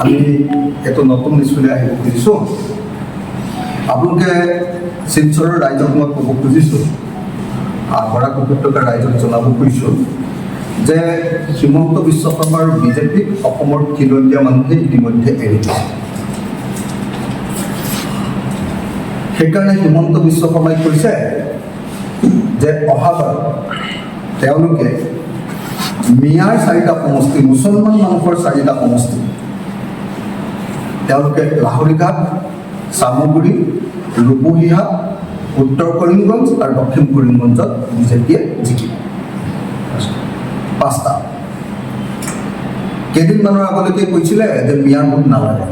আমি এইটো নতুন স্কুলে আহিব খুজিছোঁ। আপোনালোকে শিলচৰৰ ৰাইজক মই ক'ব খুজিছোঁ, বৰাক উপত্যকাৰ ৰাইজক জনাব খুজিছোঁ যে হিমন্ত বিশ্ব শৰ্মাৰ বিজেপিক অসমৰ খিলঞ্জীয়া মানুহে ইতিমধ্যে এৰি দিছে। সেইকাৰণে হিমন্ত বিশ্ব শৰ্মাই কৈছে যে অহাবাৰ তেওঁলোকে মিয়াৰ 4টা সমষ্টি, মুছলমান মানুহৰ 4টা সমষ্টি, তেওঁলোকে লাহৰীঘাট, চামগুৰি, ৰূপহীহা, উত্তৰ কৰিমগঞ্জ আৰু দক্ষিণ কৰিমগঞ্জত বিজেপিয়ে জিকিব। 5টা। কেইদিনমানৰ আগলৈকে কৈছিলে যে মিয়াৰ ভোট নালাগে,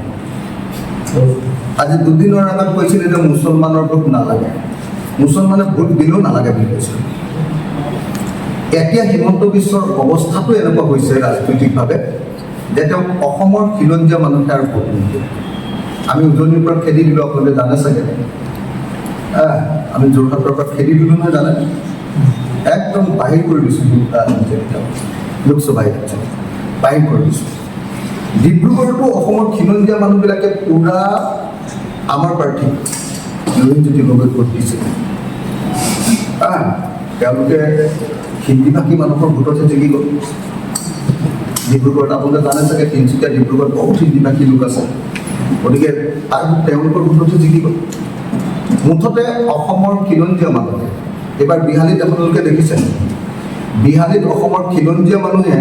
আজি 2 দিনৰ আগত কৈছিলে যে মুছলমানৰ ভোট নালাগে, মুছলমানে ভোট দিলেও নালাগে বুলি কৈছিল। এতিয়া হিমন্ত বিশ্বৰ অৱস্থাটো এনেকুৱা হৈছে ৰাজনৈতিকভাৱে যে তেওঁক অসমৰ খিলঞ্জীয়া মানুহে আৰু ভোট নিদিয়ে। আমি উজনিৰ পৰা খেদি দিলোঁ, আপোনালোকে জানে চাগে, আমি যোৰহাটৰ পৰা খেদি দিলোঁ নহয়, জানে, একদম বাহিৰ কৰি দিছোঁ লোকসভা ইলেকশ্যন, বাহিৰ কৰি দিছোঁ। ডিব্ৰুগড়তো অসমৰ খিলঞ্জীয়া মানুহবিলাকে পূৰা আমাৰ প্ৰাৰ্থী লুৰিণজ্যোতি গগৈক ভোট দিছে। তেওঁলোকে হিন্দীভাষী মানুহৰ ভোটতহে জিকি গ'ল। ডিব্ৰুগড়ত আপোনালোকে জানে চাগে, তিনিচুকীয়া ডিব্ৰুগড়ত বহুত হিন্দীভাষী লোক আছে, গতিকে তেওঁলোকৰ ভোটতহে জিকি গ'ল। মুঠতে অসমৰ খিলঞ্জীয়া মানুহে এইবাৰ বিহালীত আপোনালোকে দেখিছে, বিহালীত অসমৰ খিলঞ্জীয়া মানুহে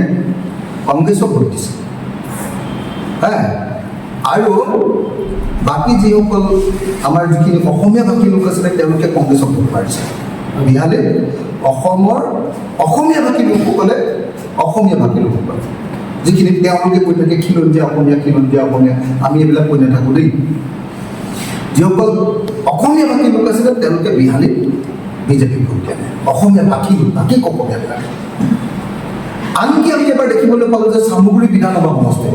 কংগ্ৰেছক ভোট দিছে। আৰু বাকী যিসকল আমাৰ যিখিনি অসমীয়া ভাষী লোক আছিলে তেওঁলোকে কংগ্ৰেছক ভোট মাৰিছে। বিহালীত অসমৰ অসমীয়া ভাষী লোকসকলে, অসমীয়া ভাষী লোকসকলে যিখিনি তেওঁলোকে কৈ থাকে খিলঞ্জীয়া অসমীয়া, খিলঞ্জীয়া অসমীয়া, আমি এইবিলাক কৈ নাথাকোঁ দেই। যিসকল অসমীয়া ভাষী লোক আছিলে তেওঁলোকে বিহালীত বিজেপিক ভোট দিয়া নাই। অসমীয়া ভাষী লোক, বাকী অসমীয়াবিলাক। আনকি আমি এবাৰ দেখিবলৈ পালোঁ যে চামগুৰি বিধানসভা সমষ্টি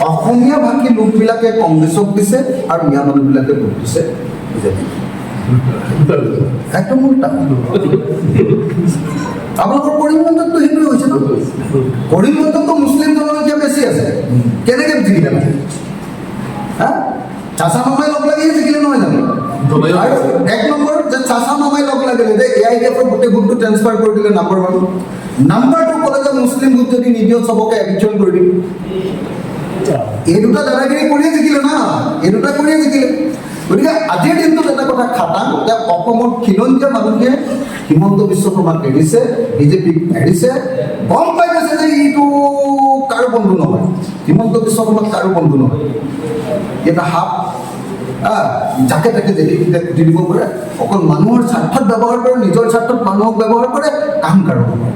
অসমীয়া ভাষী লোকবিলাকে কংগ্ৰেছক দিছে আৰু মিয়া মানুহবিলাকে ভোট দিছে বিজেপিক। একদম উল্টা। আপোনালোকৰ কৰিমগঞ্জততো সেইটোৱে হৈছে ন। কৰিমগঞ্জততো মুছলিম জনসংখ্যা বেছি আছে, কেনেকৈ জিকিলে মানে? চাচা মামাই লগ লাগিহে জিকিলে নহয় জানো? আৰু 1 নম্বৰ যে চাচা মামাই লগ লাগিলে যে AIDFৰ গোটেই ভোটটো ট্ৰেন্সফাৰ কৰি দিলে নাম্বাৰ 1। নাম্বাৰ 2 ক'লে যে মুছলিম ভোট যদি নিদিওঁ চবকে এভিকশ্যন কৰি দিম। এই দুটা দাদাগিৰি কৰিয়ে জিকিলে না, এই দুটা কৰিয়ে জিকিলে। গতিকে আজিৰ দিনটোত এটা কথা খাটাং যে অসমৰ খিলঞ্জীয়া মানুহে হিমন্ত বিশ্ব শৰ্মাক এৰিছে, বিজেপিক এৰিছে, গম পাই গৈছে যে এইটো কাৰো বন্ধু নহয়, হিমন্ত বিশ্ব শৰ্মাক কাৰো বন্ধু নহয়। এটা সাপ যাকে তাকে দেখি দি দিব পাৰে, অকল মানুহৰ স্বাৰ্থত ব্যৱহাৰ কৰে, নিজৰ স্বাৰ্থত মানুহক ব্যৱহাৰ কৰে, কাম কাৰো নহয়।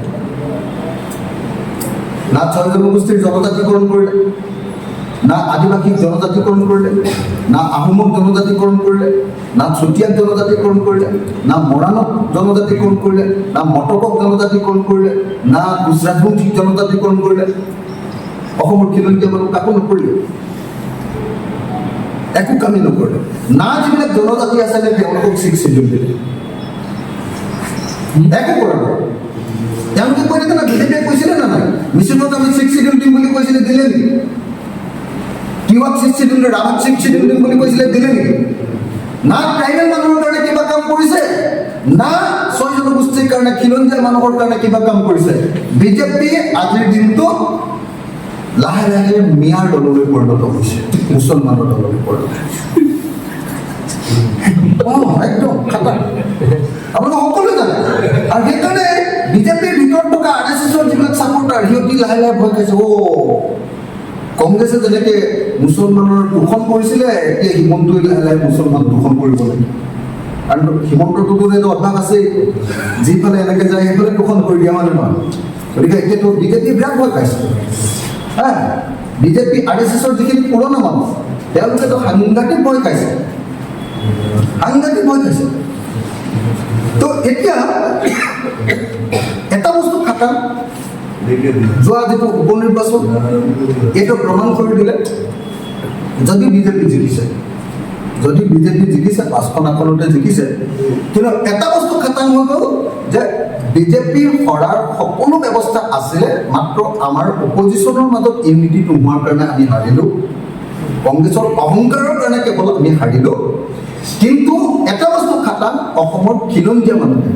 না 6 জনগোষ্ঠীৰ জনজাতিকৰণ কৰিলে, না আদিবাসীক জনজাতিকৰণ কৰিলে, না আহোমক জনজাতিকৰণ কৰিলে, না চুতীয়াক জনজাতিকৰণ কৰিলে, না মৰাণক জনজাতিকৰণ কৰিলে, না মটকক জনজাতিকৰণ কৰিলে, না গুজৰাটীক জনজাতিকৰণ কৰিলে। অসমৰ খিলঞ্জীয়া মানুহ কাকো নকৰিলে, একো কামেই নকৰিলে। না যিবিলাক জনজাতি আছে তেওঁলোকক 6 শিডিউল দিলে, একো কৰা নাই। তেওঁলোকে কৈ থাকে না, বিজেপিয়ে কৈছিলে না নাই মিছিঙত আমি 6 শিডিউল দিম বুলি কৈছিলে, দিলে নেকি? তিৱাক 6 শিডিউল, ৰাভাক 6 শিডিউল দিম বুলি কৈছিলে, দিলে নেকি? না ট্ৰাইবেল মানুহৰ কাৰণে কিবা কাম কৰিছে, না 6 জনগোষ্ঠীৰ কাৰণে, খিলঞ্জীয়া মানুহৰ কাৰণে কিবা কাম কৰিছে। বিজেপি আজিৰ দিনটো লাহে লাহে মিয়াৰ দললৈ পৰিণত হৈছে, মুছলমানৰ দললৈ পৰিণত হৈছে। একদম খাতা, আপোনালোকে সকলোৱে জানে। আৰু সেইকাৰণে বিজেপিৰ ভিতৰত থকা RSSৰ যিবিলাক ছাপোৰ্টাৰ সিহঁতি লাহে লাহে ভয় খাইছে। কংগ্ৰেছে যেনেকৈ মুছলমানৰ দূষণ কৰিছিলে, এতিয়া হিমন্তই লাহে লাহে মুছলমান দূষণ কৰিব লাগে। আৰু হিমন্তটোতো এইটো অভ্যাস আছেই, যিফালে এনেকৈ যায় সেইফালে দূষণ কৰি দিয়া মানে নহয়। গতিকে এতিয়াতো বিজেপি বিৰাট ভয় পাইছে। বিজেপি RSSৰ যিখিনি পুৰণা মানুহ তেওঁলোকেতো সাংঘাতিক ভয় খাইছে, সাংঘাতিক ভয় খাইছে। তো এতিয়া এটা বস্তু খাটাং, যোৱা যিটো উপনিৰ্বাচন এইটো প্ৰমাণ কৰি দিলে, যদি বিজেপি জিকিছে, যদি বিজেপি জিকিছে 5খন আসনতে জিকিছে, কিন্তু এটা বস্তু খাটাং হৈ গ'ল যে বিজেপিৰ হৰাৰ সকলো ব্যৱস্থা আছিলে, মাত্ৰ আমাৰ অপজিশ্যনৰ মাজত ইউনিটি নোহোৱাৰ কাৰণে আমি হাৰিলোঁ। কংগ্ৰেছৰ অহংকাৰৰ কাৰণে কেৱল আমি হাৰিলোঁ। কিন্তু এটা বস্তু খাটাং, অসমৰ খিলঞ্জীয়া মানুহে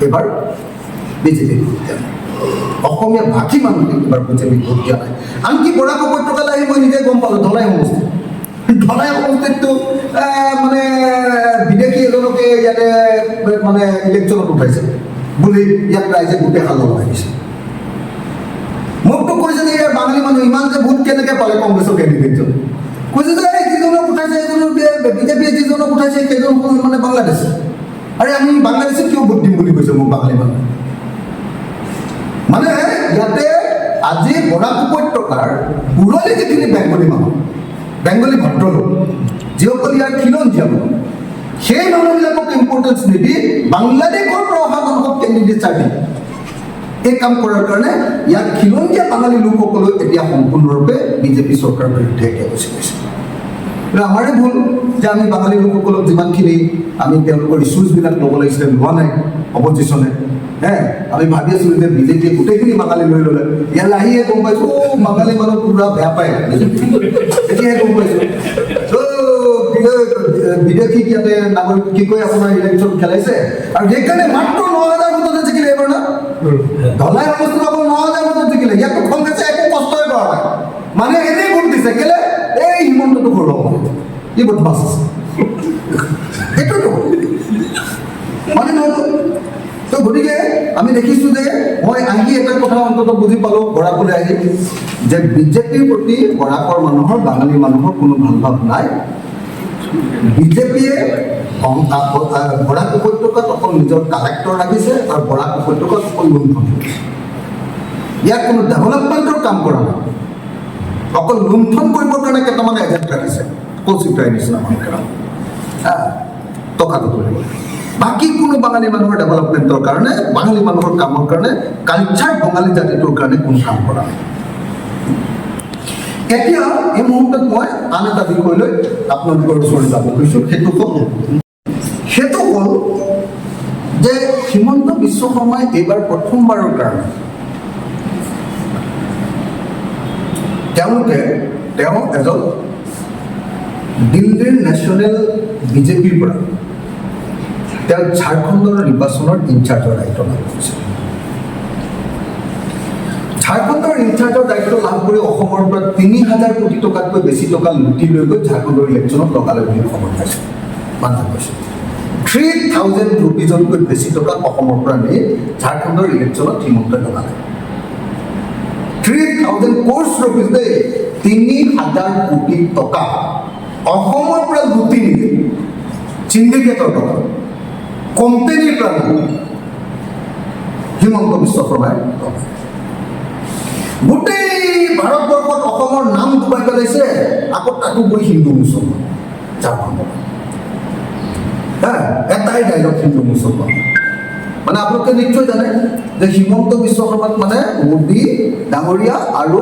এইবাৰ বিজেপি ভোট দিয়া নাই, অসমীয়া ভাষী মানুহে এইবাৰ বিজেপি ভোট দিয়া নাই। আনকি বৰাক উপত্যকালৈ আহি মই নিজে গম পালোঁ, ধলাই সমষ্টিততো মানে বিদেশী এজনকে ইয়াতে মানে ইলেকশ্যনত উঠাইছে বুলি ইয়াত ৰাইজে গোটেই হাল লগাই দিছে। মোকতো কৈছে যে ইয়াৰ বাঙালী মানুহ ইমান যে ভোট কেনেকৈ পালে কংগ্ৰেছৰ কেণ্ডিডেটজন, কৈছে যে যিজনক উঠাইছে বিজেপিয়ে যিজনক উঠাইছে সেইজন মানে বাংলাদেশ। আৰে আমি বাংলাদেশত কিয় ভোট দিম বুলি কৈছে মোক বাঙালী মানুহে। মানে ইয়াতে আজি বৰাক উপত্যকাৰ উৰলি যিখিনি বেংগলী মানুহ, বেংগলী ভদ্ৰলোক, যিসকল ইয়াৰ খিলঞ্জীয়া মানুহ, সেই মানুহবিলাকক ইম্পৰ্টেঞ্চ নিদি বাংলাদেশৰ পৰা অহা মানুহক কেণ্ডিডেট চাৰ্টি এই কাম কৰাৰ কাৰণে ইয়াৰ খিলঞ্জীয়া বাঙালী লোকসকলেও এতিয়া সম্পূৰ্ণৰূপে বিজেপি চৰকাৰৰ বিৰুদ্ধে এতিয়া গুচি গৈছে। আমাৰে ভুল যে আমি বাঙালী লোকসকলক যিমানখিনি আমি তেওঁলোকৰ ইছ্যুজবিলাক ল'ব লাগিছিলে লোৱা নাই অপজিশ্যনে। আমি ভাবি আছিলোঁ যে বিজেপিয়ে গোটেইখিনি বাঙালী লৈ ল'লে, ইয়ালৈ আহিহে গম পাইছোঁ বাঙালী মানুহ পুৰা বেয়া পায়, এতিয়াহে গম পাইছোঁ। বিদেশী ইয়াতে নাগৰিক কি কৈ আপোনাৰ ইলেকশ্যন খেলাইছে, আৰু সেইকাৰণে মাত্ৰ 9,000 ভোটতে জিকিলে এইবাৰ না। ধলাই সমষ্টিত অকল 9,000 ভোটত জিকিলে, ইয়াতো কংগ্ৰেছে একো কষ্টই কৰা নাই, মানে এনেই ভোট দিছে। কেলে? এই হিমন্তটো ঘূৰাব, ই বদমাছ আছে, সেইটোতো মানে নহ'ব। তো গতিকে আমি দেখিছোঁ যে মই আহি এটা কথা অন্তত বুজি পালোঁ বৰাকলৈ আহি, যে বিজেপিৰ প্ৰতি বৰাকৰ মানুহৰ, বাঙালী মানুহৰ কোনো ভাল ভাৱ নাই। বিজেপিয়ে বৰাক উপত্যকাত অকল নিজৰ কালেক্টৰ ৰাখিছে আৰু বৰাক উপত্যকাত অকল লুণ্ঠন কৰিছে। ইয়াত কোনো ডেভেলপমেণ্টৰ কাম কৰা নাই, অকল লুণ্ঠন কৰিবৰ কাৰণে কেইটামান এজেণ্ট ৰাখিছে, কচিতাই নিচিনা মানুহ টকাটো কৰিব। বাকী কোনো বাঙালী মানুহৰ ডেভেলপমেণ্টৰ কাৰণে, বাঙালী মানুহৰ কামৰ কাৰণে, কালচাৰ বঙালী জাতিটোৰ কাৰণে কোনো কাম কৰা নাই। এতিয়া এই মুহূৰ্তত মই আন এটা বিষয়লৈ আপোনালোকৰ ওচৰলৈ যাব খুজিছোঁ। সেইটো হ'ল যে হিমন্ত বিশ্ব শৰ্মাই এইবাৰ প্ৰথমবাৰৰ কাৰণে তেওঁ এজন দিল্লীৰ নেশ্যনেল বিজেপিৰ পৰা তেওঁ ঝাৰখণ্ডৰ নিৰ্বাচনৰ ইনচাৰ্জৰ দায়িত্ব লাভ কৰিছে। ঝাৰখণ্ডৰ ইনচাৰ্জৰ দায়িত্ব লাভ কৰি অসমৰ পৰা 3,000 কোটি টকাতকৈ বেছি টকা লুটি লৈ গৈ ঝাৰখণ্ডৰ ইলেকশ্যনত লগালে বুলি খবৰ পাইছে, মানুহে কৈছে। 3,000 ৰুপিজতকৈ বেছি টকা অসমৰ পৰা নি ঝাৰখণ্ডৰ ইলেকশ্যনত হিমন্তই লগালে। 3,000 কোটি ৰুপিজ দেই, 3,000 কোটি টকা অসমৰ পৰা লুটি নিলে, চিণ্ডিকেটৰ টকা, কোম্পানীৰ পৰা হিমন্ত বিশ্ব শৰ্মাই গোটেই ভাৰতবৰ্ষত অসমৰ নাম ডুবাই পেলাইছে। আকৌ তাতো গৈ হিন্দু মুছলমান ঝাৰখণ্ডত, এটাই ডাইলগ হিন্দু মুছলমান। মানে আপোনালোকে নিশ্চয় জানে যে হিমন্ত বিশ্ব শৰ্মাক মানে মোদী ডাঙৰীয়া আৰু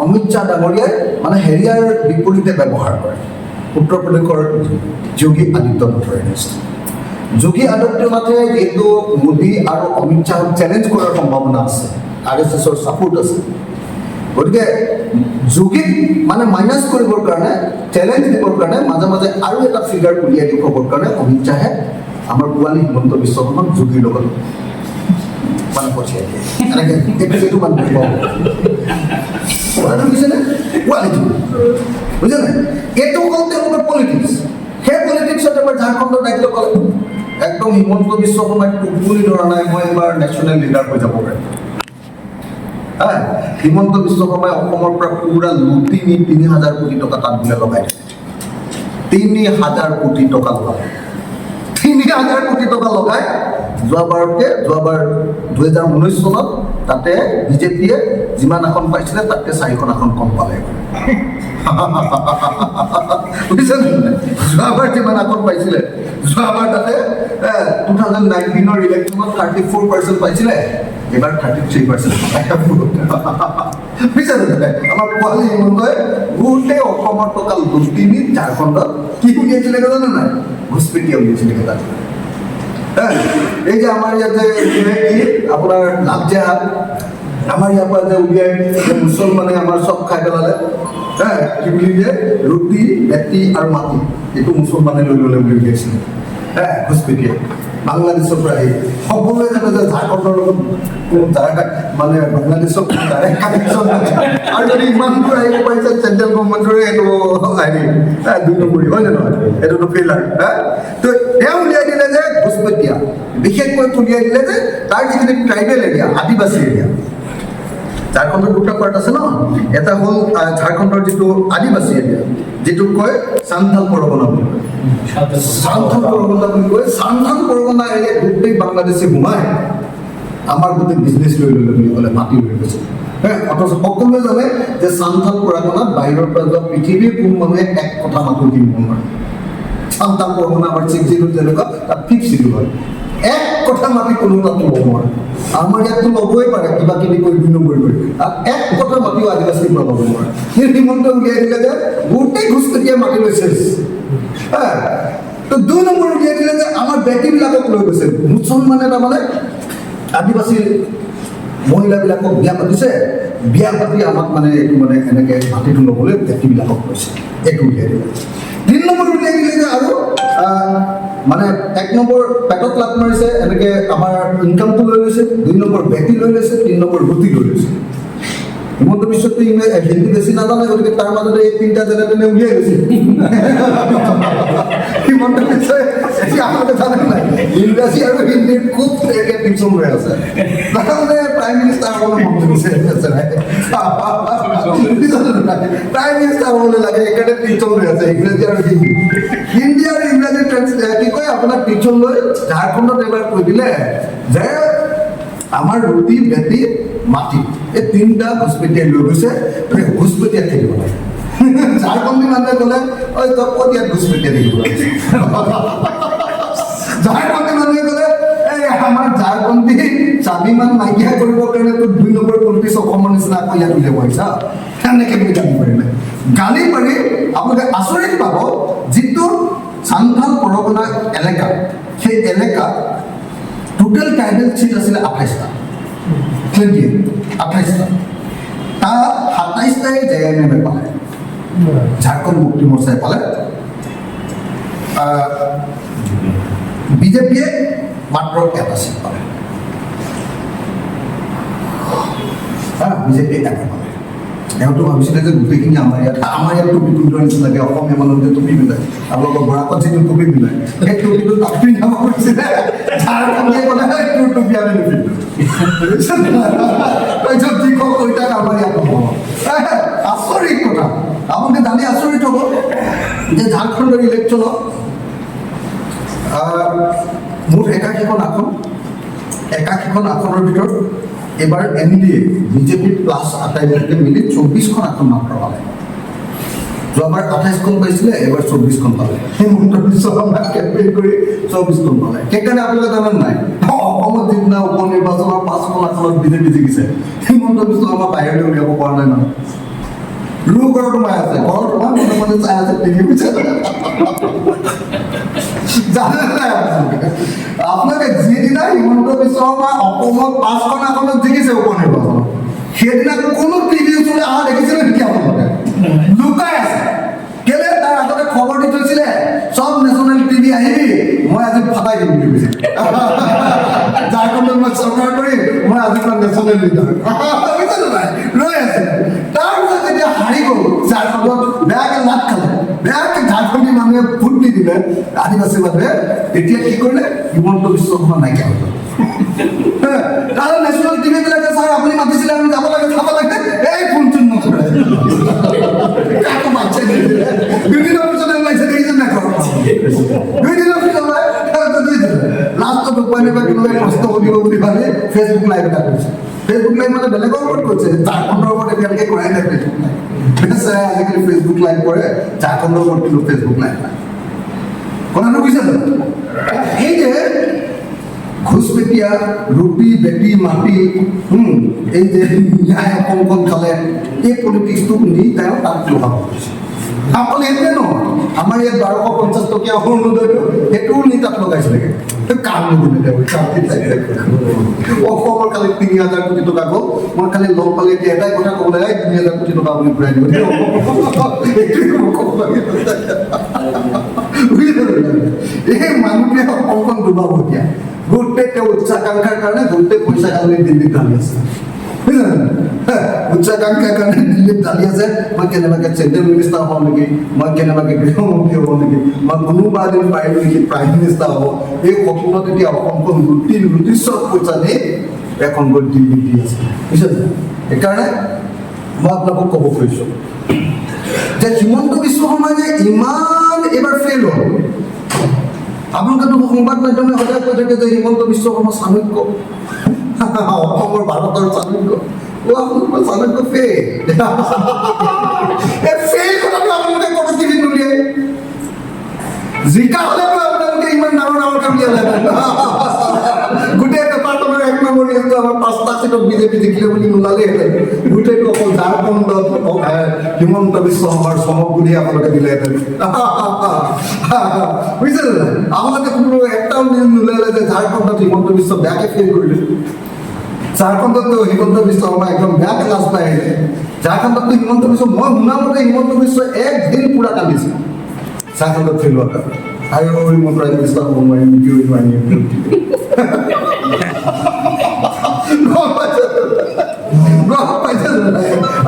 অমিত শ্বাহ ডাঙৰীয়াই মানে হেৰিয়াৰ বিপৰীতে ব্যৱহাৰ কৰে। উত্তৰ প্ৰদেশৰ যোগী আদিত্যনাথৰ এগেইনষ্ট। যোগী আদিত্যনাথে যিহেতু মোদী আৰু অমিত শ্বাহক চেলেঞ্জ কৰাৰ সম্ভাৱনা আছে, RSSৰ ছাপোৰ্ট আছে, গতিকে যোগীক মানে মাইনাছ কৰিবৰ কাৰণে, চেলেঞ্জ দিবৰ কাৰণে মাজে মাজে আৰু এটা ফিগাৰ উলিয়াই দেখুৱাবৰ কাৰণে অমিত শ্বাহে আমাৰ পোৱালী হিমন্ত বিশ্ব শৰ্মাক যোগীৰ লগত মানে পঠিয়াই দিয়ে। এনেকৈ এইটো মানুহ কথাটো বুজিছেনে? পোৱালিটো বুজিছে নাই? এইটো হ'ল তেওঁলোকৰ পলিটিক্স। সেই পলিটিক্সত এবাৰ ঝাৰখণ্ডৰ দায়িত্ব পালে। একদম হিমন্ত বিশ্ব শৰ্মাই টোপনি ধৰা নাই, মই এবাৰ নেশ্যনেল লিডাৰ হৈ যাব পাৰিম। হিমন্ত বিশ্ব শৰ্মাই অসমৰ পৰা পুৰা লুটি নি 3,000 কোটি টকা তাত বোলে লগাই দিলে। 3,000 কোটি টকা লগালে, 3,000 কোটি টকা লগাই যোৱাবাৰ 2019 চনত তাতে বিজেপিয়ে যিমান আসন পাইছিলে তাতকৈ 4খন আসন কম পালে। বুজিছে নাই? যোৱাবাৰ যিমান আসন পাইছিলে, যোৱাবাৰ তাতে 2019ৰ ইলেকশ্যনত 34% পাইছিলে, এবাৰ 33%। বুজিছে নাই? আমাৰ পোৱালী হিমন্তই গোটেই অসমৰ টকা লুটি নি ঝাৰখণ্ডত কি উলিয়াইছিলে জানে নাই? ঘুচপেটীয়া উলিয়াইছিলে। এই যে আমাৰ ইয়াতে কি আপোনাৰ লাভজেহাদ আমাৰ ইয়াৰ পৰা যে উলিয়াই মুছলমানে আমাৰ চব খাই পেলালে কি বুলি যে ৰুটি বেটি আৰু মাটি এইটো মুছলমানে লৈ ল'লে বুলি উলিয়াইছিলে ঘুচপেটিয়া বাংলাদেশৰ পৰা আহি সকলোৱে জানে যে ঝাৰখণ্ডৰ লগত মানে বাংলাদেশক ডাইৰেক্ট কানেকশ্যন আৰু যদি ইমান দূৰ আহিব পাৰিছে চেণ্ট্ৰেল গভৰ্ণমেণ্টৰে এইটো হেৰি 2 নম্বৰ হয় নে নহয় এইটোতো ফেইলাৰ তো তেওঁ উলিয়াই দিলে যে ঘুচপেটিয়া বিশেষকৈ উলিয়াই দিলে যে তাৰ যিখিনি ট্ৰাইবেল এৰিয়া আদিবাসী এৰিয়া ঝাৰখণ্ডৰ দুটা পাৰ্ট আছে ন এটা হ'ল ঝাৰখণ্ডৰ যিটো আদিবাসী এৰিয়া যিটোক কয় সান্থাল পৰগনা বুলি কয় সান্থাল পৰগনা বুলি কয় সান্থাল পৰগনা এৰিয়া গোটেই বাংলাদেশে সোমাই আমাৰ গোটেই বিজনেছ লৈ ল'লে বুলি ক'লে মাটি লৈ গৈছে অথচ সকলোৱে জানে যে সান্থাল পৰগনাত বাহিৰৰ পৰা যোৱা পৃথিৱীৰ কোনো মানুহে এক কথা মাতো কিনিব নোৱাৰে সান্থাল পৰগনা আমাৰ 6 জিৰো যেনেকুৱা তাত 5 জিৰো হয় এক কথা মাতি কোনো তাত ল'ব নোৱাৰে আমাৰ ইয়াততো ল'বই পাৰে কিবা কিবি কৰি 2 নম্বৰ কৰি এক কথা মাতিও আদিবাসী পৰা ল'ব নোৱাৰে সেই হিমন্ত উলিয়াই দিলে যে গোটেই ঘুচপেটিয়া মাতি লৈছে তো 2 নম্বৰ উলিয়াই দিলে যে আমাৰ বেটীবিলাকক লৈ গৈছে মুছলমানে তাৰমানে আদিবাসী মহিলাবিলাকক বিয়া পাতিছে বিয়া পাতি আমাক মানে এইটো মানে এনেকৈ মাটিটো ল'বলৈ বেটীবিলাকক কৈছে এইটো উলিয়াই দিলে 3 নম্বৰ উলিয়াই দিলে যে আৰু মানে 1 নম্বৰ পেটত লাভ মাৰিছে এনেকে আমাৰ ইনকামটো লৈ লৈছে 2 নম্বৰ বেটি লৈ লৈছে 3 নম্বৰ ৰুটি লৈ লৈছে হিমন্ত বিশ্বটো হিন্দী বেছি নাজানে গতিকে তাৰ মাজতে এই 3টা যেনে তেনে উলিয়াই গৈছে হিমন্ত বিশ্বই এতিয়া আপোনালোকে জানে নাই ইংৰাজী আৰু হিন্দীৰ খুব একে টিউচন লৈ আছে তাৰমানে প্ৰাইম মিনিষ্টাৰ হ'বলৈ মন কৰিছে প্ৰাইম মিনিষ্টাৰ হ'বলৈ লাগে একেটা টিউচন লৈ আছে ইংৰাজী আৰু হিন্দী আৰু ইংৰাজী কি কয় আপোনাৰ টিউচন লৈ ঝাৰখণ্ডত এবাৰ কৈ দিলে যে আমাৰ ৰুটি বেটি মাটি এই 3টা ঘুচপেটিয়াই লৈ গৈছে ঘুচপেটিয়াত থাকিব লাগে ঝাৰখণ্ডী মানুহে ক'লে ঐ তই ক'ত ইয়াত ঘুচপেটিয়াই থাকিব লাগে ঝাৰখণ্ডী মানুহে ক'লে এই আমাৰ ঝাৰখণ্ডী স্বাভিমান নাইকিয়া কৰিবৰ কাৰণে তোৰ 2 নম্বৰ পলিটিক্স অসমৰ নিচিনা আকৌ ইয়াত উলিয়াব আহিছা কেনেকৈ বুলি গালি পাৰিলে গালি পাৰি আপোনালোকে আচৰিত পাব যিটো সান্থাল পৰগনা এলেকা সেই এলেকাত টোটেল ট্ৰাইবেল চিট আছিলে 28টা 28টা তাত 27টাই জেএমএমে পালে ঝাৰখণ্ড মুক্তি মৰ্চাই পালে বিজেপিয়ে মাত্ৰ 1টা চিট পালে বিজেপিয়ে 1টা পালে তেওঁতো ভাবিছিলে যে গোটেইখিনি আমাৰ ইয়াত টুপি পিন্ধোৱাৰ নিচিনাকৈ অসমীয়া মানুহে টুপি পিন্ধায় আপোনালোকৰ বৰাকত যিটো টুপি পিন্ধায় সেই টুপিটো তাত পিন্ধাব খুজিছিলে ঝাৰখণ্ডীয়ে ক'লে তোৰ টুপি আমি নিপিন্ধো যি কওক কৈ তাক আমাৰ ইয়াত হ'ব আচৰিত কথা আপোনালোকে জানি আচৰিত হ'ব যে ঝাৰখণ্ডৰ ইলেকশ্যনত মুঠ 81খন আসনৰ ভিতৰত এবাৰ এনডিএ বিজেপি প্লাছ আটাইবিলাকে মিলি 24খন আসন মাত্ৰ পালে যোৱাবাৰ 28খন পাইছিলে এবাৰ 24খন পালে হিমন্ত বিশ্ব শৰ্মাক কেম্পেইন কৰি 24খন পালে সেইকাৰণে আপোনালোকে জানেন নাই অসমত যিদিনা উপ নিৰ্বাচনৰ 5খন আসনত বিজেপি জিকিছে হিমন্ত বিশ্ব শৰ্মা বাহিৰলৈ উলিয়াব পৰা নাই নহয় ঘৰত সোমাই আছে ঘৰত সোমাই মনে মনে চাই আছে টিভি পিছে জানে নাই আপোনালোকে যিদিনা হিমন্ত বিশ্ব শৰ্মা অসমত 5খন আসনত জিকিছে উপ নিৰ্বাচনত সেইদিনা কোনো টিভি ওচৰলৈ অহা দেখিছিলে নেকি আপোনালোকে লুকাই আছে কেলে তাৰ আগতে খবৰ দি থৈছিলে সব নেশ্যনেল টিভি আহিবি মই আজি ফাটাই দিম বুলি কৈছে ঝাৰখণ্ডত মই চৰকাৰ কৰি মই আজি নেশ্যনেল লিডাৰ ৰৈ আছে তাৰপিছত যেতিয়া হাৰি গ'ল ঝাৰখণ্ডত বেয়াকে লাট খালে বেয়াকে ঝাৰখণ্ডী মানুহে ভোট দি দিলে আদিবাসী মানুহে তেতিয়া কি কৰিলে হিমন্ত বিশ্ব শৰ্মা নাইকিয়া হৈ গ'ল তাৰ নেশ্যনেল টিভিবিলাকে ছাৰ আপুনি মাতিছিলে আমি যাব লাগে চাব লাগে এই ফোন চোন নকৰে কাকো বাচ্চা নিদিলে 2 দিনৰ পিছতে ওলাইছে দেখিছে নাই ঘৰত 2 দিনৰ পিছত লাষ্টত উপায় নাপায় কোনোবাই প্ৰশ্ন সুধিব বুলি ভাবি ফেচবুক লাইভ এটা কৰিছে ফেচবুক লাইভ মানে বেলেগৰ ওপৰত কৰিছে ঝাৰখণ্ডৰ ওপৰত এতিয়ালৈকে কৰাই নাই ফেচবুক লাইভ আজিকালি ফেচবুক লাইভ কৰে ঝাৰখণ্ডৰ ওপৰত কিন্তু ফেচবুক লাইভ নাই কথাটো বুজিছে জানো এই যে ঘুচপেটিয়া ৰুটি বেটি মাটি এই যে ন্যায় অংকন খালে এই পলিটিক্সটো নি তেওঁ তাত প্ৰভাৱ কৰিছে অকল সেইটোৱে নহয় আমাৰ ইয়াত 1250 টকীয়া অৰুণোদয়টো সেইটোও নি তাত লগাইছিলেগৈ কাম নিদিলে অসমৰ খালি ৩,০০০ কোটি টকা গ'ল মই খালি লগ পালে এতিয়া এটাই কথা ক'ব লাগে ৩,০০০ কোটি টকা আপুনি ঘূৰাই দিব এই মানুহটোৱে অসমখন ডুবাব এতিয়া গোটেই তেওঁ উচ্চাকাংক্ষাৰ কাৰণে গোটেই পইচা কাৰণে দিল্লীত ঢালি আছে উচ্চাকাংক্ষাৰ কাৰণে দিল্লীত ঢালি আছে মই কেনেবাকে চেণ্ট্ৰেল মিনিষ্টাৰ হওঁ নেকি মই কেনেবাকে গৃহমন্ত্ৰী হ'ব নেকি মই কোনোবা এদিন পাৰিম নেকি প্ৰাইম মিনিষ্টাৰ হ'ব এই সপোনত এতিয়া অসমখন লুটি চব পইচা দি এখন গৈ দিল্লীত দি আছে বুজিছে সেইকাৰণে মই আপোনালোকক ক'ব খুজিছোঁ যে হিমন্ত বিশ্ব শৰ্মাই যে ইমান এইবাৰ ফেইল হ'ল আপোনালোকেতো সংবাদ মাধ্যমে সদায় কৈ থাকে যে হিমন্ত বিশ্ব শৰ্মা চাণক্য অসমৰ ভাৰতৰ চাণক্য আপোনালোকৰ চাণক্য ফেইল এই ফেইল কথাটো আপোনালোকে ক'ব টিভিত নুলিয়াই জিকা হ'লেতো আপোনালোকে ইমান ডাঙৰ ডাঙৰকৈ উলিয়ালে গোটেই পেপাৰখনৰ ১ নম্বৰ নিউজটো আমাৰ ৫টা চিটত বিজেপি জিকিলে বুলি নোলালেহেঁতেন গোটেইটো অকল ঝাৰখণ্ডত হিমন্ত বিশ্ব শৰ্মাৰ চমক বুলি আপোনালোকে দিলেহেঁতেন বুজিছে নাই আপোনালোকে কোনো একটাও নিউজ নোলালে যে ঝাৰখণ্ডত হিমন্ত বিশ্ব বেয়াকৈ ফেইল কৰিলে ঝাৰখণ্ডততো হিমন্ত বিশ্ব শৰ্মা একদম বেয়াকৈ লাজ পাই আহিছে ঝাৰখণ্ডততো হিমন্ত বিশ্ব মই শুনামতে হিমন্ত বিশ্ব একদিন পুৰা কান্দিছে ঝাৰখণ্ডত ফেইল হোৱাৰ কাৰণে আৰু মই প্ৰাইম মিনিষ্টাৰ হ'ব নোৱাৰিম নেকি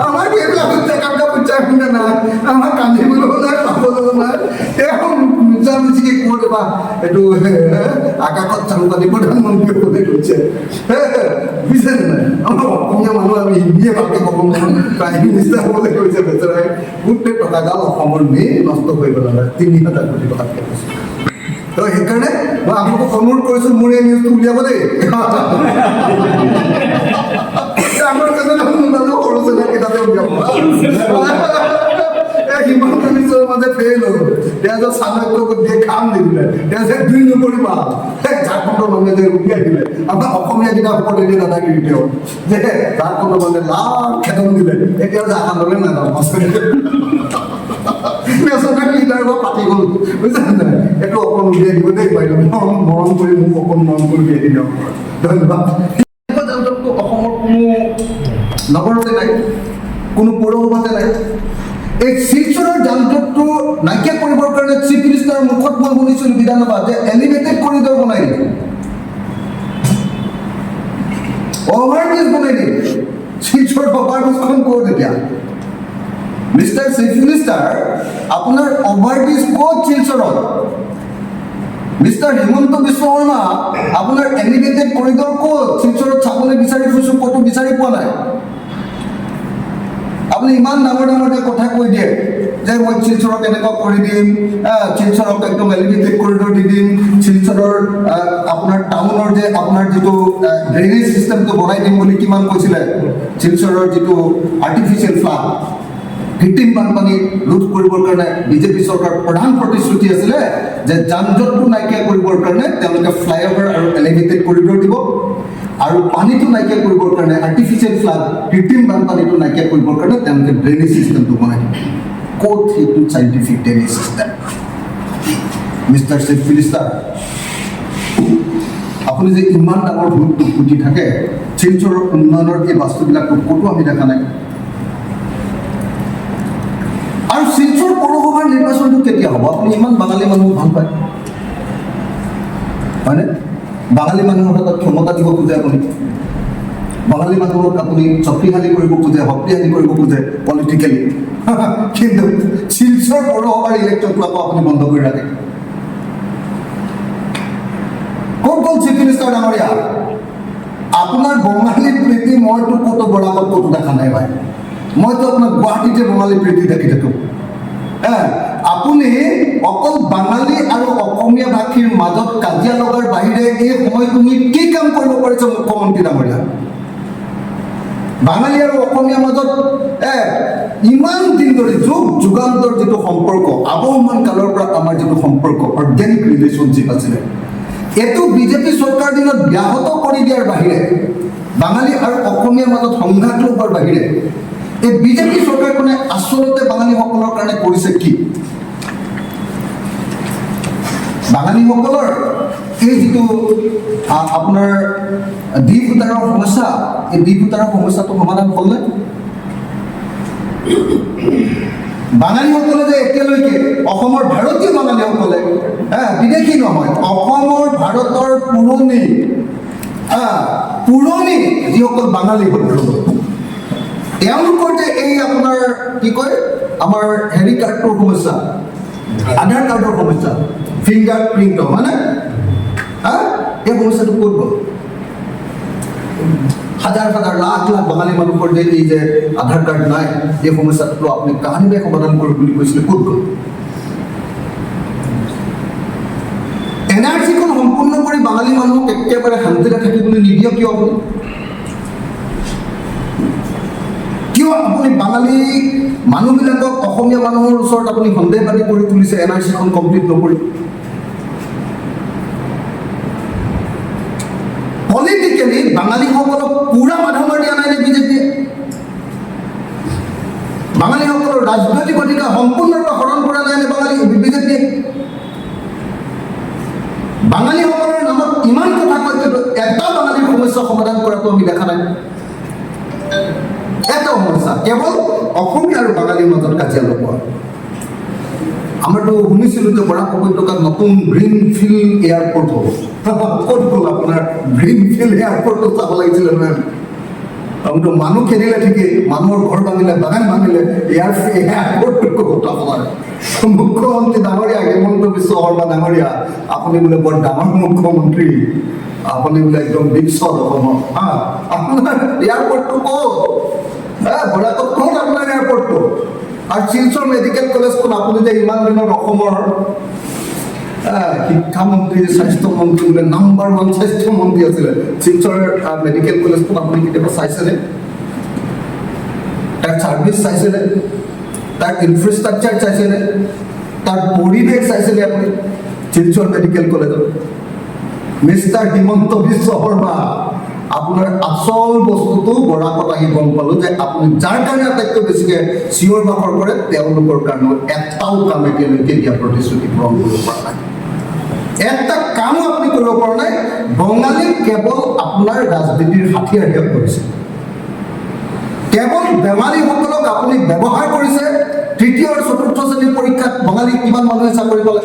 আমাৰ এইবিলাক উচ্চাকাংক্ষা উচ্চাকাংক্ষা নাই আমাৰ কান্দিবলৈও নাই পাবলৈও নাই তেওঁ মিছামিছিকৈ কৈ দেবা এইটো আকাশত চাংবাদী প্ৰধানমন্ত্ৰী হ'বলৈ কৈছে বুজিছে নাই আমাৰ অসমীয়া মানুহ আমি হিন্দীয়ে ভালকৈ ক'ব নোৱাৰোঁ প্ৰাইম মিনিষ্টাৰ হ'বলৈ কৈছে বেচেৰাই গোটেই টকাডাল অসমৰ নি নষ্ট হৈ পেলালে ৩,০০০ কোটি টকাতকৈ কৈছে তো সেইকাৰণে মই আপোনালোকক অনুৰোধ কৰিছোঁ মোৰ এই নিউজটো উলিয়াব দেই আমাৰ চেনেলত নোলালেও সৰু চেনেল কেইটাতে উলিয়াব হিমন্ত বিশ্ব শৰ্মা ফেইল হ'ল তেওঁ যে চাণক্যক দিয়ে কাম নিদিলে তেওঁ যে ২ নম্বৰ পাল ঝাৰখণ্ডৰ মানুহে যে উলিয়াই দিলে আমাৰ অসমীয়াকেইটা ওপৰতে দিয়ে দাদাগিৰি তেওঁ যে ঝাৰখণ্ডৰ মানুহে লাভ খেদন দিলে এতিয়া ঝাৰখণ্ডলৈ নাযাওঁ নেশ্যনেল লিডাৰ বা পাতি গ'ল বুজিছে নাই এইটো অকণ উলিয়াই দিব দেই পাৰিব মৰম কৰি মোক অকণ মৰম কৰি উলিয়াই দিয়ক ধন্যবাদ অসমৰ কোনো নগৰতে নাই কোনো পৌৰসভাতে নাই এই শিলচৰৰ যান্ত্ৰিকটো নাইকিয়া কৰিবৰ কাৰণে চিফ মিনিষ্টাৰৰ মুখত মই শুনিছিলোঁ বিধানসভাত যে এলিভেটেড কৰিডৰ বনাই দিব অভাৰব্ৰিজ বনাই দিয়ে শিলচৰ অভাৰব্ৰিজখন ক'ত এতিয়া মিষ্টাৰ চিফ মিনিষ্টাৰ আপোনাৰ অভাৰব্ৰিজ ক'ত শিলচৰত মিষ্টাৰ হিমন্ত বিশ্ব শৰ্মা আপোনাৰ এলিভেটেড কৰিডৰ ক'ত শিলচৰত চাবলৈ বিচাৰি ফুৰিছোঁ ক'তো বিচাৰি পোৱা নাই আপুনি ইমান ডাঙৰ ডাঙৰকৈ কথা কৈ দিয়ে যে মই শিলচৰক এনেকুৱা কৰি দিম শিলচৰক একদম এলিভেটেড কৰিডৰ দি দিম শিলচৰৰ আপোনাৰ টাউনৰ যে আপোনাৰ যিটো ড্ৰেইনেজ ছিষ্টেমটো বনাই দিম বুলি কিমান কৈছিলে শিলচৰৰ যিটো আৰ্টিফিচিয়েল ফ্লাড কৃত্ৰিম বানপানী ৰোধ কৰিবৰ কাৰণে বিজেপি চৰকাৰৰ প্ৰধান প্ৰতিশ্ৰুতি আছিলে যে যান জঁটটো নাইকিয়া কৰিবৰ কাৰণে তেওঁলোকে ফ্লাইঅভাৰ আৰু এলিভেটেড কৰিডৰ দিব আৰু পানীটো নাইকিয়া কৰিবৰ কাৰণে আৰ্টিফিচিয়েল ফ্লাড কৃত্ৰিম বানপানীটো নাইকিয়া কৰিবৰ কাৰণে তেওঁলোকে ড্ৰেইনেজ ছিষ্টেমটো বনাই দিব ক'ত সেইটো scientific drainage system mister chief minister আপুনি যে ইমান ডাঙৰ ভুলটো পুতি থাকে শিলচৰৰ উন্নয়নৰ এই বাস্তুবিলাকটো ক'তো আমি দেখা নাই আৰু শিলচৰ পৌৰসভাৰ নিৰ্বাচনটো কেতিয়া হ'ব আপুনি ইমান বাঙালী মানুহ ভাল পায় হয়নে বাঙালী মানুহৰ হাতত ক্ষমতা দিব খোজে আপুনি বাঙালী মানুহক আপুনি শক্তিশালী কৰিব খোজে শক্তিশালী কৰিব খোজে পলিটিকেলি কিন্তু শিলচৰ পৌৰসভাৰ ইলেকশ্যনটো আকৌ আপুনি বন্ধ কৰি ৰাখে ক'ত গ'ল চিফ মিনিষ্টাৰ ডাঙৰীয়া আপোনাৰ বঙালী প্ৰীতি মইতো ক'তো বৰাকত ক'তো দেখা নাই ভাই মইতো আপোনাৰ গুৱাহাটীতে বঙালী প্ৰীতি দেখি থাকোঁ আপুনি অকল বাঙালী আৰু অসমীয়া ভাষীৰ মাজত কাজিয়া লগাৰ বাহিৰে এই সময়খিনি কি কাম কৰিব পাৰিছে মুখ্যমন্ত্ৰী ডাঙৰীয়া বাঙালী আৰু অসমীয়াৰ মাজত ইমান দিন ধৰি যুগান্তৰ যিটো সম্পৰ্ক আৱহমান কালৰ পৰা আমাৰ যিটো সম্পৰ্ক অৰ্গেনিক ৰিলেশ্যনশ্বিপ আছিলে এইটো বিজেপি চৰকাৰ দিনত ব্যাহত কৰি দিয়াৰ বাহিৰে বাঙালী আৰু অসমীয়াৰ মাজত সংঘাত লগোৱাৰ বাহিৰে এই বিজেপি চৰকাৰখনে আচলতে বাঙালীসকলৰ কাৰণে কৰিছে কি বাঙালীসকলৰ এই যিটো আপোনাৰ দ্বীপোটাৰৰ সমস্যা, এই দ্বীপোটাৰৰ সমস্যাটো সমাধান হ'লনে? বাঙালীসকলে যে এতিয়ালৈকে অসমৰ ভাৰতীয় বাঙালীসকলে বিদেশী নহয়, অসমৰ ভাৰতৰ পুৰণি যিসকল বাঙালী হ'ল তেওঁলোকৰ যে এই আপোনাৰ কি কয় আমাৰ হেৰি কাৰ্ডটোৰ সমস্যা, আধাৰ কাৰ্ডৰ সমস্যা, ফিংগাৰ প্ৰিণ্টৰ মানে এই সমস্যাটো ক'ত গ'ল? হাজাৰ হাজাৰ লাখ লাখ বাঙালী মানুহৰ যে এই যে আধাৰ কাৰ্ড নাই, এই সমস্যাটো আপুনি কাহানিবাই সমাধান কৰিব বুলি কৈছিলে, ক'ত গ'ল? NRC খন সম্পূৰ্ণ কৰি বাঙালী মানুহক একেবাৰে শান্তিৰে থাকিবলৈ নিদিয়ে কিয় আপুনি? কিয় আপুনি বাঙালী মানুহবিলাকক অসমীয়া মানুহৰ ওচৰত আপুনি সন্দেহবাদী কৰি তুলিছে NRC খন কমপ্লিট নকৰি? পলিটিকেলি বাঙালীসকলক পুৰা মাধা মাৰি দিয়া নাই নে বিজেপিয়ে? বাঙালীসকলৰ ৰাজনৈতিক অধিকাৰ সম্পূৰ্ণৰূপে হৰণ কৰা নাই নে বিজেপিয়ে? বাঙালীসকলৰ নামত ইমান কথা কয় কিন্তু এটা বাঙালীৰ সমস্যা সমাধান কৰাটো আমি দেখা নাই। এটা সমস্যা কেৱল অসমীয়া আৰু বাঙালীৰ মাজত কাজিয়া লগোৱা। আমাৰতো শুনিছিলোঁ যে বৰাক উপত্যকাত নতুন গ্ৰীণফিল্ড এয়াৰপৰ্ট হ'ব। ক'ত গ'ল আপোনাৰ গ্ৰীণফিল্ড এয়াৰপৰ্টটো চাব লাগিছিলে নহয়? আমিতো মানুহ খেদিলে ঠিকেই, মানুহৰ ঘৰ ভাঙিলে, বাগান ভাঙিলে, এয়াৰপৰ্টটো কথা ক'লে। মুখ্যমন্ত্ৰী ডাঙৰীয়া হিমন্ত বিশ্ব শৰ্মা ডাঙৰীয়া, আপুনি বোলে বৰ ডাঙৰ মুখ্যমন্ত্ৰী, আপুনি বোলে একদম বিশ্বত অসমৰ আপোনাৰ এয়াৰপৰ্টটো ক'ত? বৰাকত ক'ত আপোনাৰ এয়াৰপৰ্টটো? আৰু শিলচৰ মেডিকেল কলেজখন আপুনি যে ইমান দিনত অসমৰ শিক্ষামন্ত্ৰী, স্বাস্থ্যমন্ত্ৰী বোলে নাম্বাৰ 1 স্বাস্থ্যমন্ত্ৰী আছিলে, শিলচৰ মেডিকেল কলেজখন আপুনি কেতিয়াবা চাইছেনে? তাৰ ছাৰ্ভিচ চাইছেনে? তাৰ ইনফ্ৰাষ্ট্ৰাকচাৰ চাইছেনে? তাৰ পৰিৱেশ চাইছেনে আপুনি শিলচৰ মেডিকেল কলেজত? মিষ্টাৰ হিমন্ত বিশ্ব শৰ্মা, আপোনাৰ আচল বস্তুটো বৰাকত আহি গম পালোঁ যে আপুনি যাৰ কাৰণে আটাইতকৈ বেছিকৈ চিঞৰ বাখৰ কৰে তেওঁলোকৰ কাৰণেও এটাও কাম এতিয়ালৈকে দিয়া প্ৰতিশ্ৰুতি পূৰণ কৰিব পৰা নাই। এটা কামো আপুনি কৰিব পৰা নাই। বঙালীক কেৱল আপোনাৰ ৰাজনীতিৰ হাথিয়াৰ কৰিছে, কেৱল বেমাৰীসকলক আপুনি ব্যৱহাৰ কৰিছে। তৃতীয় আৰু চতুৰ্থ শ্ৰেণীৰ পৰীক্ষাত বঙালী কিমান মানুহে চাকৰি পালে?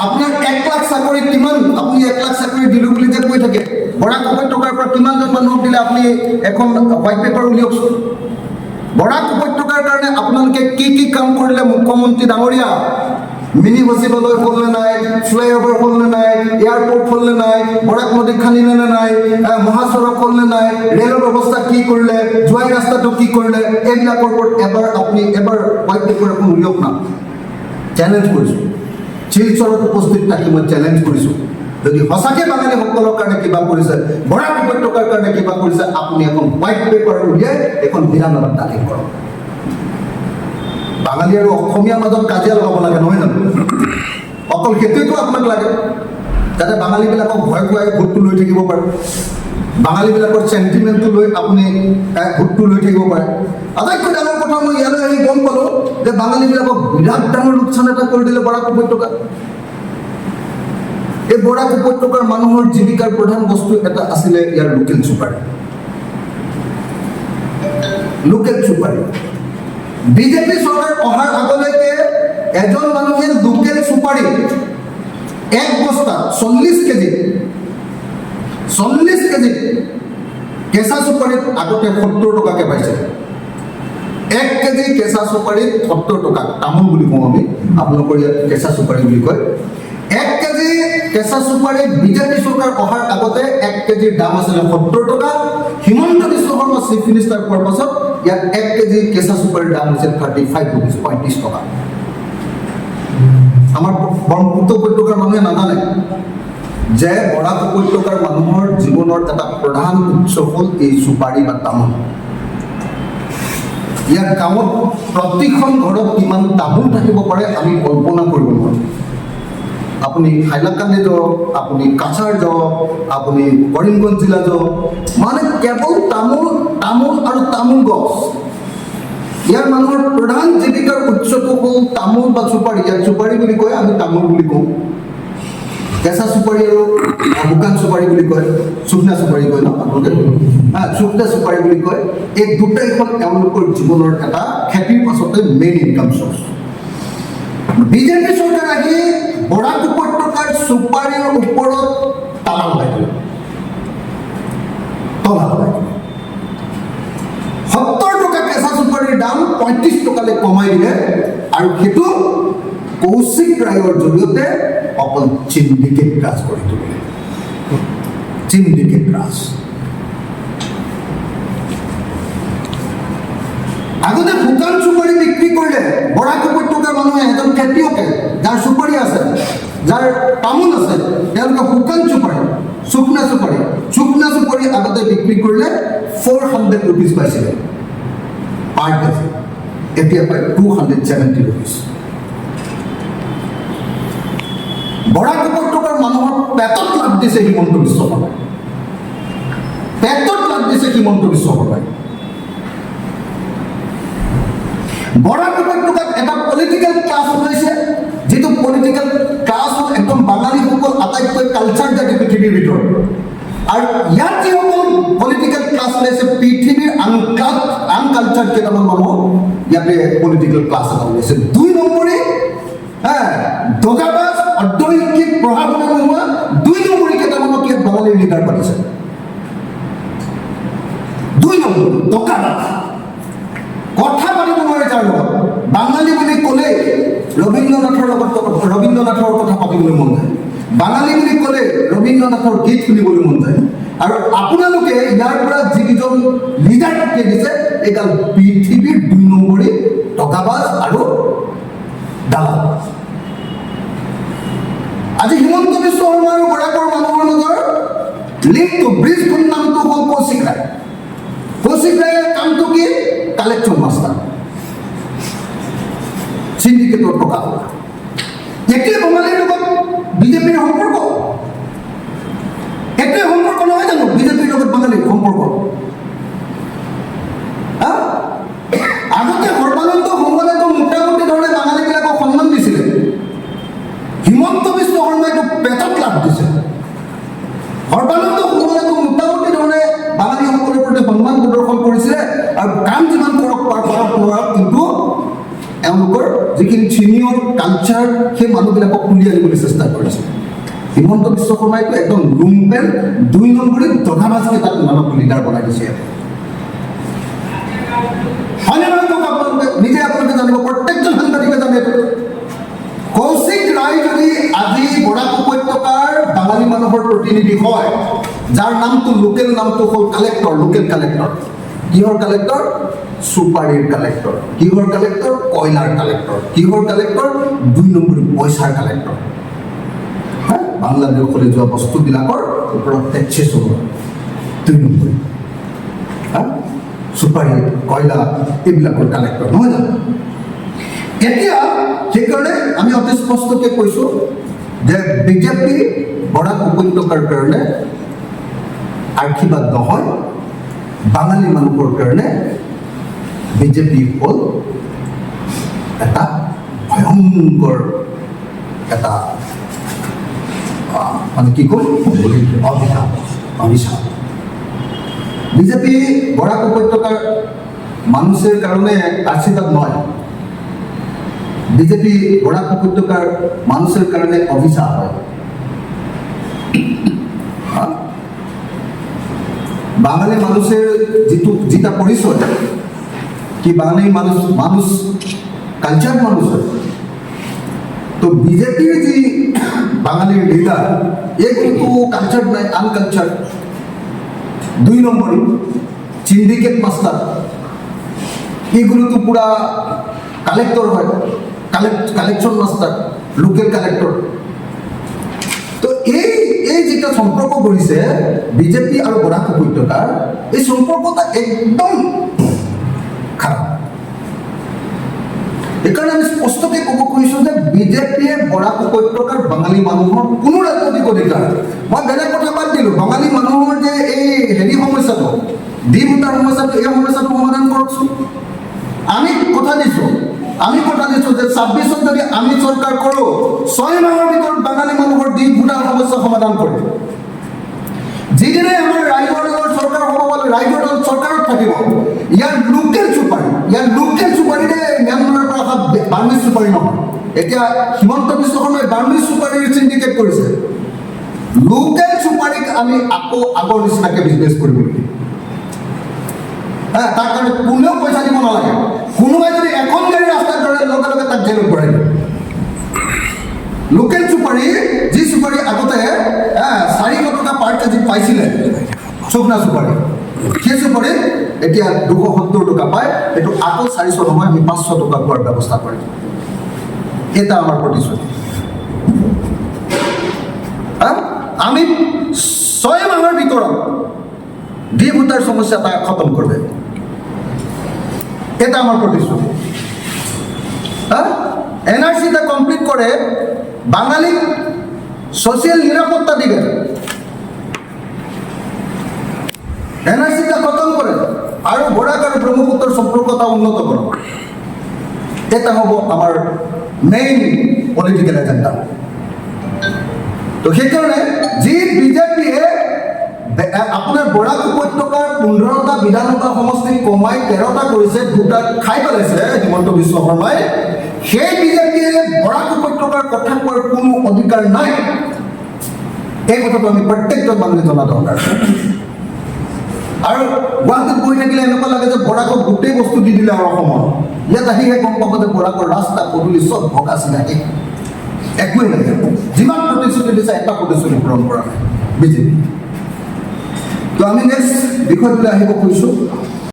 আপোনাৰ 1 লাখ চাকৰি কিমান? আপুনি 1 লাখ চাকৰি দিলোঁ বুলি যে কৈ থাকে, বৰাক উপত্যকাৰ পৰা কিমানজন মানুহক দিলে? আপুনি এখন হোৱাইট পেপাৰ উলিয়াওকচোন। বৰাক উপত্যকাৰ কাৰণে আপোনালোকে কি কি কাম কৰিলে মুখ্যমন্ত্ৰী ডাঙৰীয়া? মিনি বচিবলৈ হ'লনে নাই? ফ্লাইঅভাৰ হ'লনে নাই? এয়াৰপৰ্ট হ'লনে নাই? বৰাক নদী খান্দিলে নে নাই? মহাসড়ক হ'লনে নাই? ৰেলৰ ব্যৱস্থা কি কৰিলে? জোৱাই ৰাস্তাটো কি কৰিলে? এইবিলাকৰ ওপৰত আপুনি এবাৰ হোৱাইট পেপাৰ এখন উলিয়াওক না। চেলেঞ্জ কৰিছোঁ, শিলচৰত উপস্থিত থাকি মই চেলেঞ্জ কৰিছোঁ, যদি সঁচাকৈ বাঙালীসকলৰ কাৰণে কিবা কৰিছে, বৰাক উপত্যকাৰ কাৰণে কিবা কৰিছে, আপুনি এখন হোৱাইট পেপাৰ উলিয়াই এখন বিধানসভাত দাখিল কৰক। বাঙালী আৰু অসমীয়াৰ মাজত কাজিয়া লগাব লাগে নহয় জানো? অকল সেইটোৱেতো আপোনাক লাগে, যাতে বাঙালীবিলাকক ভয় খুৱাই ভোটটো লৈ থাকিব পাৰে, বাঙালীবিলাকৰ চেণ্টিমেণ্টটো লৈ আপুনি ভোটটো লৈ থাকিব পাৰে। আটাইতকৈ ডাঙৰ কথা মই ইয়ালৈ আহি গম পালোঁ যে বাঙালীবিলাকক বিৰাট ডাঙৰ লোকচান এটা কৰি দিলে বৰাক উপত্যকাত। এই বৰাক উপত্যকাৰ মানুহৰ জীৱিকাৰ প্ৰধান বস্তু এটা আছিলে ইয়াৰ লোকেল চুপাৰী। লোকেল চুপাৰী বিজেপি চৰকাৰ অহাৰ আগলৈকে এজন মানুহে লোকেল চুপাৰী এক বস্তা 40 কেজি কেঁচা চুপাৰীত আগতে 70 টকাকৈ পাইছে। 1 কেজি কেঁচা চুপাৰীত 70 টকা, তামোল বুলি কওঁ আমি, আপোনালোকৰ ইয়াত কেঁচা চুপাৰী বুলি কয়। 1 কেজি কেঁচা চুপাৰীত বিজেপি চৰকাৰ অহাৰ আগতে 1 কেজিৰ দাম আছিলে 70 টকা। হিমন্ত বিশ্ব শৰ্মা চিফ মিনিষ্টাৰ হোৱাৰ পাছত ইয়াত 1 কেজি কেঁচা চুপাৰীৰ দাম হৈছে 35 rupees, 35 টকা। আমাৰ ব্ৰহ্মপুত্ৰ উপত্যকাৰ মানুহে নাজানে যে বৰাক উপত্যকাৰ মানুহৰ জীৱনৰ এটা প্ৰধান উৎস হ'ল এই চুপাৰী বা তামোল। ইয়াৰ গাঁৱত প্ৰতিখন ঘৰত কিমান তামোল থাকিব পাৰে আমি কল্পনা কৰিব নোৱাৰোঁ। আপুনি হাইলাকান্দি যাওক, আপুনি কাছাৰ যাওক, আপুনি কৰিমগঞ্জ জিলা যাওক, মানে কেৱল তামোল আৰু তামোল গছ। ইয়াৰ মানুহৰ প্ৰধান জীৱিকাৰ উৎসটো হ'ল তামোল বা চুপাৰী। ইয়াত চুপাৰী বুলি কয়, আমি তামোল বুলি কওঁ। কেঁচা চুপাৰী আৰু শুকান চুপাৰী বুলি কয়, শুকনা চুপাৰী কয় ন আপোনালোকে, শুকনা চুপাৰী বুলি কয়। এই দুটাই হ'ল তেওঁলোকৰ জীৱনৰ এটা খেতিৰ পাছতে মেইন ইনকাম চ'ৰ্চ। বিজেপি চৰকাৰ আহি বৰাক উপত্যকাৰ চুপাৰীৰ ওপৰত তালা লগাই দিলে, 70 টকা কেঁচা চুপাৰীৰ দাম 35 টকালৈ কমাই দিলে, আৰু সেইটো কৌশিক ৰায়ৰ জৰিয়তে অকল চিণ্ডিকেট ৰাজ কৰি তুলিলে। চিণ্ডিকেট ৰাজ। আগতে শুকান চুপাৰী বিক্ৰী কৰিলে বৰাক উপত্যকাৰ মানুহে, এজন খেতিয়কে যাৰ চুপাৰী আছে, যাৰ তামোল আছে, তেওঁলোকে শুকান চুপাৰী, শুকনা চুপাৰী আগতে বিক্ৰী কৰিলে 400 rupees পাইছিলে পাৰ কেজি, এতিয়া পায় 270 rupees। বৰাক উপত্যকাৰ মানুহৰ পেটত লাভ দিছে হিমন্ত বিশ্ব শৰ্মাই, পেটত লাভ দিছে হিমন্ত বিশ্ব শৰ্মাই। বৰাক উপত্যকাত এটা পলিটিকেল ক্লাছ ওলাইছে, যিটো পলিটিকেল ক্লাছ হ'ল একদম বাঙালীসকল আটাইতকৈ কালচাৰ জাতি পৃথিৱীৰ ভিতৰত। আৰু ইয়াত যিসকল পলিটিকেল ক্লাছ ওলাইছে, পৃথিৱীৰ আনকালচাৰ কেইটামান মানুহ ইয়াতে পলিটিকেল ক্লাছ এটা ওলাইছে। 2 নম্বৰী দগাবাজ, অৰ্ধশিক্ষিত, পঢ়া শুনা নোহোৱা 2 নম্বৰী কেইটামানক ইয়াত বাঙালীৰ লিডাৰ পাতিছে। 2 নম্বৰী দগাবাজ, কথা পাতিব নোৱাৰে যাৰ লগত। বাঙালী বুলি ক'লে ৰবীন্দ্ৰনাথৰ কথা পাতিবলৈ মন যায়, বাঙালী বুলি ক'লে ৰবীন্দ্ৰনাথৰ গীত শুনিবলৈ মন যায়। আৰু আপোনালোকে ইয়াৰ পৰা যিকেইজন লিডাৰ পঠিয়াই দিছে, এইকাল পৃথিৱীৰ 2 নম্বৰী দগাবাজ আৰু দালাল। আজি হিমন্ত বিশ্ব শৰ্মা আৰু বৰাকৰ মানুহৰ মাজৰ লিংকটো, ব্ৰিজটোৰ নামটো হ'ল কৌশিক ৰায়। কৌশিক ৰায়ৰ কামটো কি? কালেকশ্যন মাষ্টাৰ, চিণ্ডিকেটৰ টকা। একে বঙালীৰ লগত বিজেপিৰ সম্পৰ্ক, একে সম্পৰ্ক নহয় জানো বিজেপিৰ লগত বাঙালীৰ সম্পৰ্ক? আগতে সৰ্বানন্দ সোণোৱালেতো মোটামুটি ধৰণে বাঙালীবিলাকক সন্মান দিছিলে, হিমন্ত বিশ্ব শৰ্মাইতো পেটত লাভ দিছে। সৰ্বানন্দ সোণোৱালেতো মোটামুটি ধৰণে বাঙালীসকলৰ প্ৰতি সন্মান প্ৰদৰ্শন কৰিছিলে, আৰু কাম যিমান কৰক নোৱাৰক, কিন্তু এওঁলোকৰ যিখিনি চিনিয়ৰ কালচাৰ, সেই মানুহবিলাকক তুলি আনিবলৈ চেষ্টা কৰিছে। হিমন্ত বিশ্ব শৰ্মাইতো একদম লুম্পেন 2 নম্বৰী দগাবাজ কেইটাক মানুহক লিডাৰ বনাই দিছে। হয়নে নহয় কওক আপোনালোকে? নিজে আপোনালোকে জানিব, প্ৰত্যেকজন সাংবাদিকে জানে। কৌশিক ৰায় যদি আজি বৰাক উপত্যকাৰ বাঙালী মানুহৰ প্ৰতিনিধি হয়, যাৰ নামটো লোকেল নামটো হ'ল কালেক্টৰ, লোকেল কালেক্টৰ। কিহৰ কালেক্টৰ? চুপাৰীৰ কালেক্টৰ। কিহৰ কালেক্টৰ? কয়লাৰ কালেক্টৰ। কিহৰ কালেক্টৰ? 2 নম্বৰী পইচাৰ কালেক্টৰ। বাংলাদেশলৈ যোৱা বস্তুবিলাকৰ ওপৰত টেক্সেছ হ'ব 2 নম্বৰী। চুপাৰী, কয়লা, এইবিলাকৰ কালেক্টৰ নহয় জানো? এতিয়া সেইকাৰণে আমি অতি স্পষ্টকৈ কৈছোঁ যে বিজেপি বৰাক উপত্যকাৰ কাৰণে আশীৰ্বাদ নহয়, বাঙালী মানুহৰ কাৰণে বিজেপি হ'ল এটা ভয়ংকৰ এটা মানে কি কয় অভিশাপ। বিজেপি বৰাক উপত্যকাৰ মানুষের কারণে আশীর্বাদ নয়, বিজেপি বরাক উপত্যকার মানুষের কারণে অভিশাপ হয়। বাঙালি মানুষের যেটা পরিচয় কি বাঙালি মানুষ কালচার মানুষ হয়, তো বিজেপির যে বাঙালির লিডার এ কিন্তু কালচার নাই, আনকালচার। 2 নম্বর সিন্ডিকেট মাস্টার, এগুলো তো পুরা কালেক্টর হয়, কালেকশন মাস্টার, লোকেল কালেক্টর। তো এই যেটা সম্পর্ক করেছে বিজেপি আর বরাক উপত্যকার, এই সম্পর্কটা একদম খারাপ। একাৰণে আমি স্পষ্টকৈ ক'ব খুজিছোঁ যে বিজেপিয়ে বৰাক উপত্যকাৰ বাঙালী মানুহৰ কোনো ৰাজনৈতিক অধিকাৰ, মই বেলেগ কথা বাদ দিলোঁ, বাঙালী মানুহৰ যে এই সমস্যাটো, দ্বীপ ভূটাৰ সমস্যাটো, এই সমস্যাটো সমাধান কৰকচোন। আমি কথা দিছোঁ যে 26ত যদি আমি চৰকাৰ কৰোঁ 6 মাহৰ ভিতৰত বাঙালী মানুহৰ দিন ভোটাৰ সমস্যা সমাধান কৰিম। যিদিনে আমাৰ ৰাইজৰ দলৰ চৰকাৰ হ'ব বা ৰাইজৰ দল চৰকাৰত থাকিব, ইয়াৰ লোকেল চুপাৰীৰে ম্যানমাৰৰ পৰা অহা বাৰ্মিজ চুপাৰী নহয়। এতিয়া হিমন্ত বিশ্ব শৰ্মাই বাৰ্মিজ চুপাৰীৰ চিণ্ডিকেট কৰিছে। লোকেল চুপাৰীক আমি আকৌ আগৰ নিচিনাকৈ বিজনেছ কৰিব লাগিব। তাৰ কাৰণে কোনেও পইচা দিব নালাগে। কোনোবাই যদি এখন গাড়ী ৰাস্তাত ধৰে লগে লগে তাক জেলত ভৰাই দিব। লোকেল চুপাৰী, যি চুপাৰী আগতে 400 টকা পাৰ কেজিত পাইছিলে চুকনা চুপাৰী, সেই চুপাৰী এতিয়া 270 টকা পায়। এইটো আকৌ 400 নহয়, আমি 500 টকা পোৱাৰ ব্যৱস্থা কৰিম। এটা আমাৰ প্ৰতিশ্ৰুতি। আমি 6 মাহৰ ভিতৰত ডি ভোটাৰ সমস্যা তাক খতম করবে। এটা আমার প্রতিশ্রুতি। এনআরসিটা কমপ্লিট করে বাঙালি সোশিয়াল নিরাপত্তা দিবে। এনআরসিটা খতম করে আর বরাক আর ব্রহ্মপুত্র সম্পর্কতা উন্নত করো। এটা হব আমার মেইন পলিটিক্যাল এজেন্ডা। তো সেই কারণে যি বিজেপিয়ে আপোনাৰ বৰাক উপত্যকাৰ 15টা বিধানসভা সমষ্টি কমাই 13টা কৰিছে, 2টা খাই পেলাইছে হিমন্ত বিশ্ব শৰ্মাই। সেই বিজেপিয়ে বৰাক উপত্যকাৰ কথা কোৱাৰ কোনো অধিকাৰ নাই। এই কথাটো আমি প্ৰত্যেকজন মানুহে জনা দৰকাৰ। আৰু গুৱাহাটীত বহি থাকিলে এনেকুৱা লাগে যে বৰাকক গোটেই বস্তু দি দিলে আৰু অসমত। ইয়াত আহিহে গম পাব যে বৰাকৰ ৰাস্তা পদূলি চব ভগা চিনাকি, একোৱেই নাই। যিমান প্ৰতিশ্ৰুতি দিছে এটা প্ৰতিশ্ৰুতি পূৰণ কৰা নাই বিজেপি। তো আমি নেক্সট বিষয়টোলৈ আহিব খুজিছোঁ।